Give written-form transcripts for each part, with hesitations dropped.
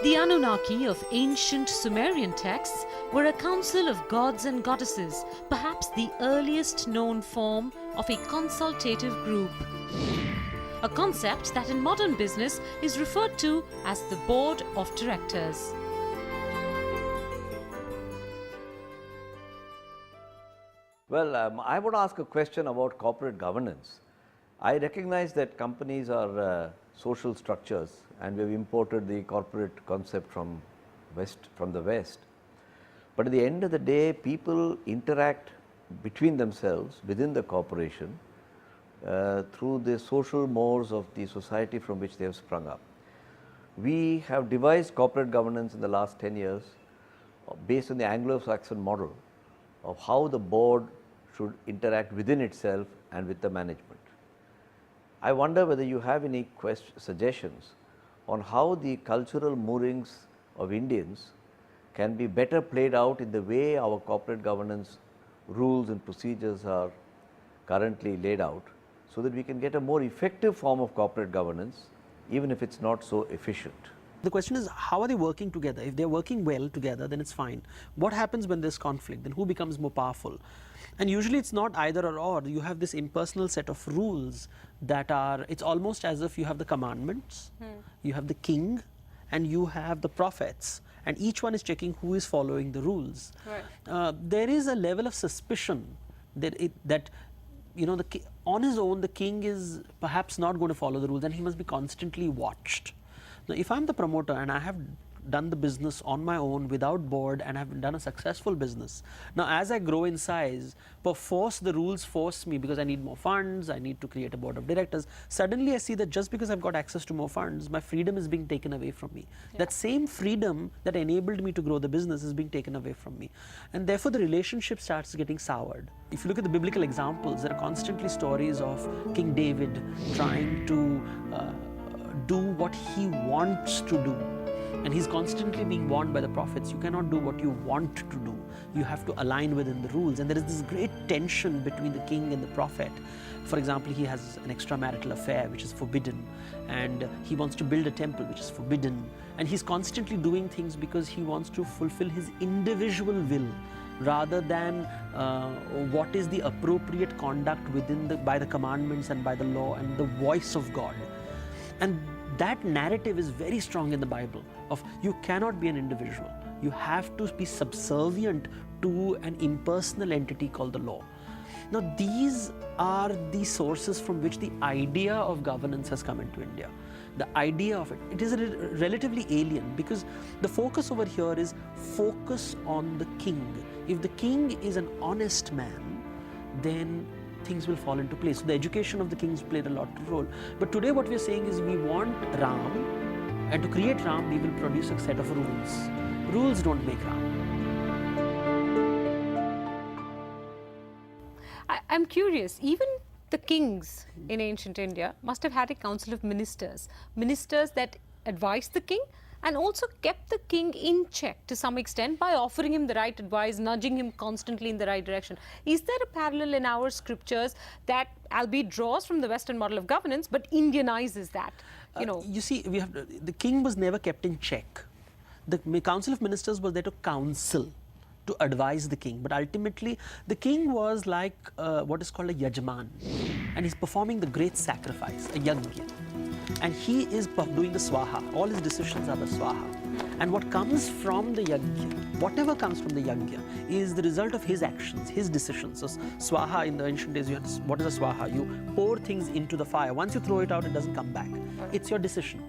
The Anunnaki of ancient Sumerian texts were a council of gods and goddesses, perhaps the earliest known form of a consultative group. A concept that in modern business is referred to as the board of directors. Well, I would ask a question about corporate governance. I recognize that companies are social structures, and we have imported the corporate concept from the West. But at the end of the day, people interact between themselves within the corporation through the social mores of the society from which they have sprung up. We have devised corporate governance in the last 10 years based on the Anglo-Saxon model of how the board should interact within itself and with the management. I wonder whether you have any suggestions on how the cultural moorings of Indians can be better played out in the way our corporate governance rules and procedures are currently laid out, so that we can get a more effective form of corporate governance, even if it's not so efficient. The question is, how are they working together? If they're working well together, then it's fine. What happens when there's conflict? Then who becomes more powerful? And usually it's not either or. You have this impersonal set of rules that are, it's almost as if you have the commandments, you have the king, and you have the prophets. And each one is checking who is following the rules. Right. There is a level of suspicion that on his own, the king is perhaps not going to follow the rules, and he must be constantly watched. Now, if I'm the promoter and I have done the business on my own without board and have done a successful business, now as I grow in size, perforce the rules force me because I need more funds, I need to create a board of directors. Suddenly I see that just because I've got access to more funds, my freedom is being taken away from me. Yeah. That same freedom that enabled me to grow the business is being taken away from me. And therefore the relationship starts getting soured. If you look at the biblical examples, there are constantly stories of King David trying to do what he wants to do. And he's constantly being warned by the prophets, you cannot do what you want to do. You have to align within the rules. And there is this great tension between the king and the prophet. For example, he has an extramarital affair which is forbidden, and he wants to build a temple which is forbidden. And he's constantly doing things because he wants to fulfill his individual will, rather than what is the appropriate conduct by the commandments and by the law and the voice of God. And that narrative is very strong in the Bible of you cannot be an individual. You have to be subservient to an impersonal entity called the law. Now, these are the sources from which the idea of governance has come into India. The idea of it is relatively alien, because the focus over here is focus on the king. If the king is an honest man, then things will fall into place. So the education of the kings played a lot of role. But today what we are saying is we want Ram, and to create Ram we will produce a set of rules. Rules don't make Ram. I'm curious, even the kings in ancient India must have had a council of ministers that advised the king and also kept the king in check to some extent by offering him the right advice, nudging him constantly in the right direction. Is there a parallel in our scriptures that, albeit draws from the Western model of governance, but Indianizes that? You see, the king was never kept in check. The council of ministers was there to counsel, to advise the king, but ultimately the king was like what is called a yajman, and he's performing the great sacrifice, a yajna. And he is doing the swaha. All his decisions are the swaha. And what comes from the yajna, whatever comes from the yajna, is the result of his actions, his decisions. So swaha in the ancient days, what is a swaha? You pour things into the fire. Once you throw it out, it doesn't come back. It's your decision.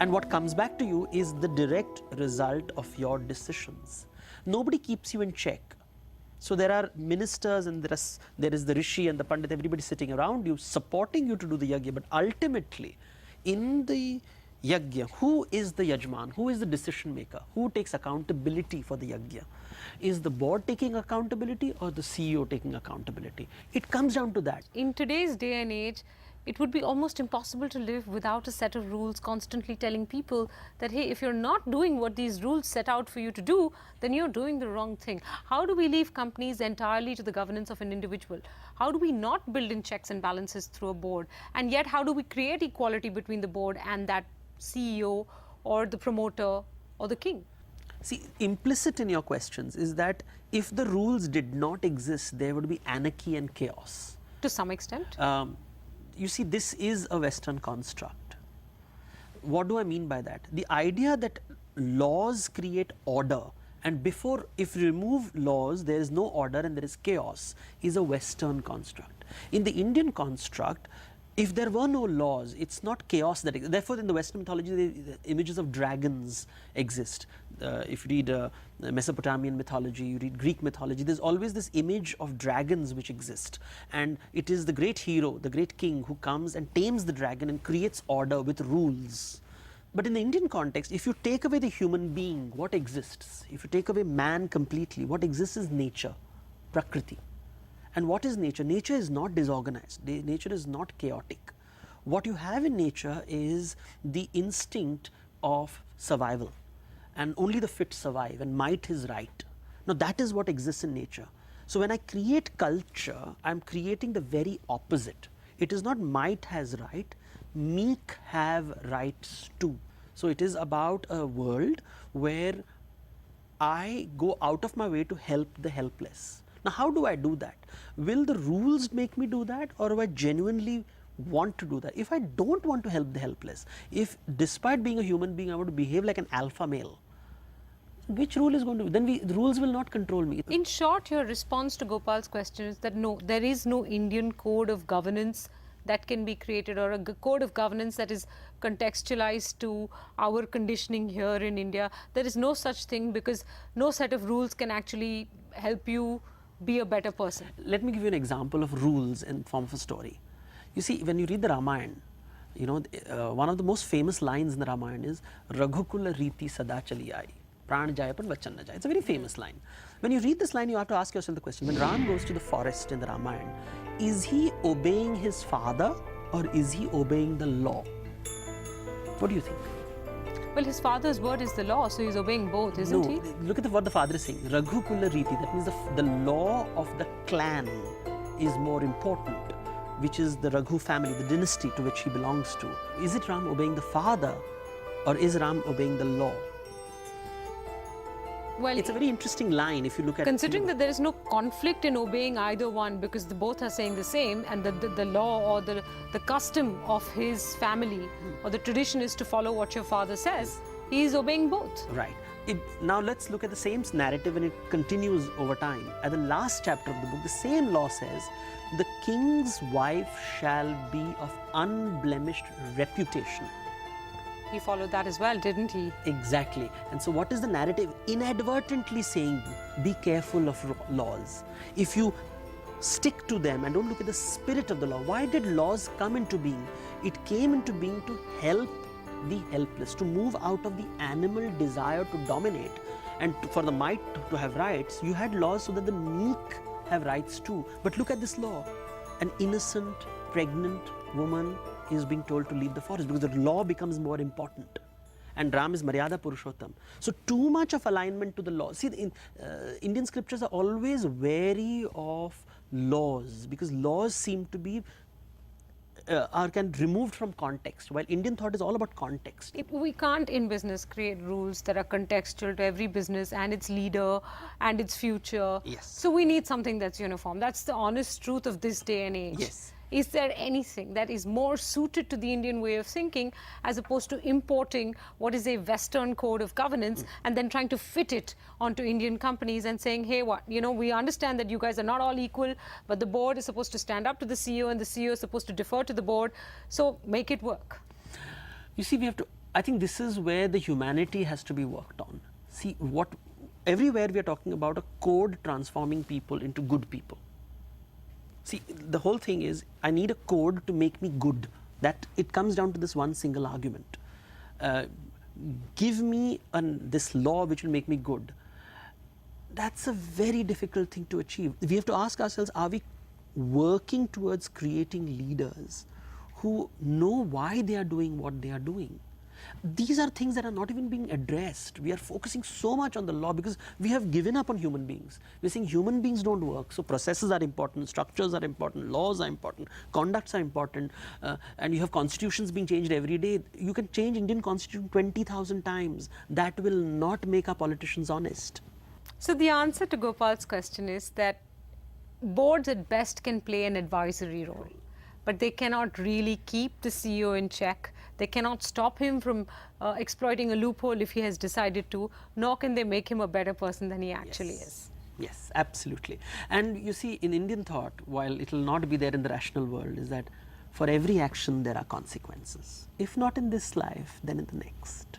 And what comes back to you is the direct result of your decisions. Nobody keeps you in check. So there are ministers, and there is the rishi and the pandit, everybody sitting around you, supporting you to do the yajna. But ultimately, in the yajna, who is the yajman? Who is the decision maker? Who takes accountability for the yajna? Is the board taking accountability or the CEO taking accountability? It comes down to that. In today's day and age, it would be almost impossible to live without a set of rules constantly telling people that, hey, if you're not doing what these rules set out for you to do, then you're doing the wrong thing. How do we leave companies entirely to the governance of an individual? How do we not build in checks and balances through a board? And yet, how do we create equality between the board and that CEO or the promoter or the king? See, implicit in your questions is that if the rules did not exist, there would be anarchy and chaos. To some extent. You see, this is a Western construct. What do I mean by that? The idea that laws create order, and before, if you remove laws, there is no order and there is chaos, is a Western construct. In the Indian construct, if there were no laws, it's not chaos that exists. Therefore, in the Western mythology, the images of dragons exist. If you read Mesopotamian mythology, you read Greek mythology, there's always this image of dragons which exist. And it is the great hero, the great king, who comes and tames the dragon and creates order with rules. But in the Indian context, if you take away the human being, what exists? If you take away man completely, what exists is nature, Prakriti. And what is nature? Nature is not disorganized. Nature is not chaotic. What you have in nature is the instinct of survival. And only the fit survive, and might is right. Now, that is what exists in nature. So, when I create culture, I am creating the very opposite. It is not might has right, meek have rights too. So, it is about a world where I go out of my way to help the helpless. Now, how do I do that? Will the rules make me do that, or do I genuinely want to do that? If I don't want to help the helpless, if despite being a human being I want to behave like an alpha male, which rule is going to, then the rules will not control me. In short, your response to Gopal's question is that no, there is no Indian code of governance that can be created, or a code of governance that is contextualized to our conditioning here in India. There is no such thing, because no set of rules can actually help you be a better person. Let me give you an example of rules in form of a story. You see, when you read the Ramayana, you know, one of the most famous lines in the Ramayana is Raghukula Riti Sada Chali Aayi, Pran Jaya Par Vachan Na Jaya. It's a very famous line. When you read this line, you have to ask yourself the question, when Ram goes to the forest in the Ramayana, is he obeying his father or is he obeying the law? What do you think? Well, his father's word is the law, so he's obeying both, isn't he? Look at what the father is saying. Raghukula Riti, that means the law of the clan is more important, which is the Raghu family, the dynasty to which he belongs to. Is it Ram obeying the father or is Ram obeying the law? Well, it's a very interesting line if you look at considering that there is no conflict in obeying either one, because both are saying the same, and the law or the custom of his family or the tradition is to follow what your father says, he is obeying both. Right. Now let's look at the same narrative, and it continues over time. At the last chapter of the book, the same law says, the king's wife shall be of unblemished reputation. He followed that as well, didn't he? Exactly. And so what is the narrative inadvertently saying? Be careful of laws. If you stick to them and don't look at the spirit of the law. Why did laws come into being? It came into being to help the helpless, to move out of the animal desire to dominate, and for the might to have rights. You had laws so that the meek have rights too. But look at this law. An innocent, pregnant woman is being told to leave the forest because the law becomes more important. And Ram is Maryada Purushottam. So too much of alignment to the law. See, Indian scriptures are always wary of laws, because laws seem to be removed from context, while Indian thought is all about context. We can't in business create rules that are contextual to every business and its leader and its future. Yes. So we need something that's uniform. That's the honest truth of this day and age. Yes. Is there anything that is more suited to the Indian way of thinking as opposed to importing what is a Western code of governance and then trying to fit it onto Indian companies and saying, hey, we understand that you guys are not all equal, but the board is supposed to stand up to the CEO and the CEO is supposed to defer to the board, so make it work. You see, I think this is where the humanity has to be worked on. See, everywhere we are talking about a code transforming people into good people. See, the whole thing is, I need a code to make me good. That it comes down to this one single argument. Give me this law which will make me good. That's a very difficult thing to achieve. We have to ask ourselves, are we working towards creating leaders who know why they are doing what they are doing? These are things that are not even being addressed. We are focusing so much on the law because we have given up on human beings. We're saying human beings don't work, so processes are important, structures are important, laws are important, conducts are important, and you have constitutions being changed every day. You can change Indian constitution 20,000 times. That will not make our politicians honest. So the answer to Gopal's question is that boards at best can play an advisory role, but they cannot really keep the CEO in check. They cannot stop him from exploiting a loophole if he has decided to, nor can they make him a better person than he actually is. Yes, absolutely. And you see, in Indian thought, while it will not be there in the rational world, is that for every action there are consequences. If not in this life, then in the next.